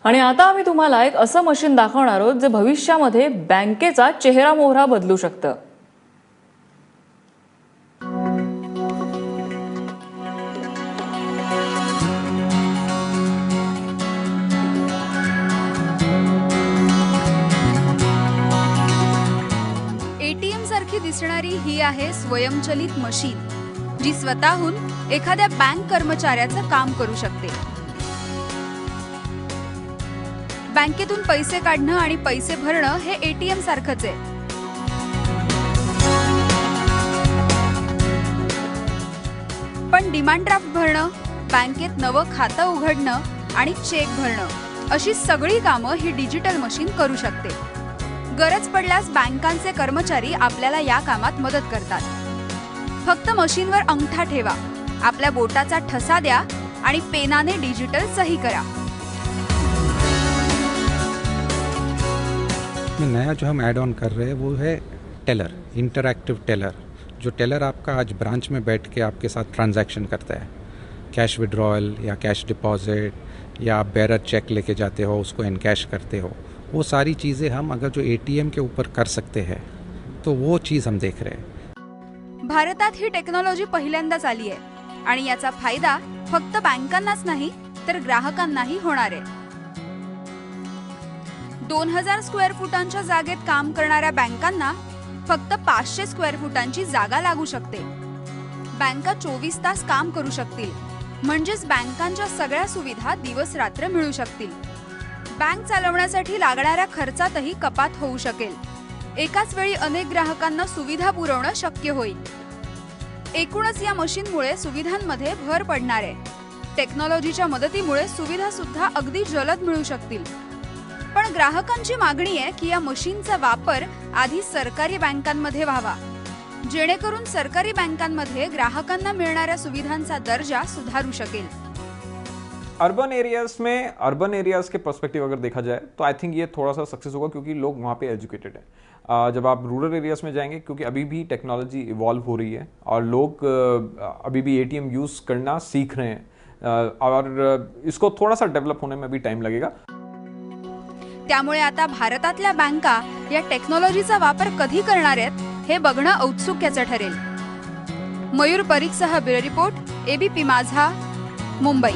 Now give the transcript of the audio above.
आणि आता आम्ही तुम्हाला एक असं मशीन दाखवणार आहोत जे भविष्यामध्ये बँकेचा चेहरा मोहरा बदलू शकतं। एटीएम सारखी दिसणारी ही आहे स्वयंचलित मशीन, जी स्वतःहून एखाद्या बँक कर्मचाऱ्याचं काम करू शकते। बँकेतून पैसे काढणं आणि पैसे भरणं हे एटीएम सारखंच आहे। पण डिमांड ड्राफ्ट भरणं, बँकेत नवं खातं उघडणं आणि चेक भरणं अशी सगळी कामं ही डिजिटल मशीन करू शकते। गरज पडल्यास बँकांचे कर्मचारी आपल्याला या कामात मदत करतात। फक्त मशीनवर अंगठा ठेवा, आपल्या बोटाचा ठसा द्या आणि पेनाने डिजिटल सही करा। नया जो हम ऐड ऑन कर रहे हैं वो है टेलर, इंटरैक्टिव टेलर। जो टेलर आपका आज ब्रांच में बैठ के आपके साथ ट्रांजैक्शन करता है, कैश विड्रॉयल या कैश डिपॉजिट या आप बेरर चेक लेके जाते हो उसको एनकैश करते हो, वो सारी चीज़ें हम अगर जो एटीएम के ऊपर कर सकते हैं तो वो चीज़ हम देख रहे हैं। भारतात ही टेक्नॉलॉजी पहिल्यांदाच आली आहे आणि याचा फायदा फक्त बँकांनाच नाही तर ग्राहकांनाही होणार आहे। 2000 स्क्वेअर फुटांच्या जागेत काम करणाऱ्या बँकांना फक्त 500 स्क्वेअर फुटांची जागा लागू शकते। बँका 24 तास काम करू शकतील, म्हणजेच बँकांच्या सगळ्या सुविधा दिवस रात्र मिळू शकतील। बँक चालवण्यासाठी लागणाऱ्या खर्चातही कपात होऊ शकेल। एकाच वेळी अनेक ग्राहकांना सुविधा पुरवणं शक्य होईल। एकूणच या मशीनमुळे सुविधांमध्ये भर पडणार आहे। टेक्नॉलॉजीच्या मदतीमुळे सुविधा सुद्धा अगदी जलद मिळू शकतील। पण ग्राहकांची मागणी आहे की या मशीनचा वापर आधी सरकारी बँकांमध्ये व्हावा, जेणेकरून सरकारी बँकांमध्ये ग्राहकांना मिळणाऱ्या सुविधांचा दर्जा सुधारू शकेल। अर्बन एरियाज के पर्सपेक्टिव अगर देखा जाए तो आई थिंक ये थोड़ा सा सक्सेस होगा, क्योंकि लोग वहाँ पे एजुकेटेड हैं। जब आप रूरल एरियाज में जाएंगे, क्योंकि अभी भी टेक्नोलॉजी इवॉल्व हो रही है और लोग अभी भी एटीएम यूज़ करना सीख रहे हैं और इसको थोड़ा सा डेवलप होने में भी टाइम लगेगा। त्यामुळे आता भारतातल्या बँका या टेक्नॉलॉजीचा वापर कधी करणार आहेत हे बघणं औत्सुक्याचं ठरेल। मयूर परीखसह ब्युरो रिपोर्ट, एबीपी माझा, मुंबई।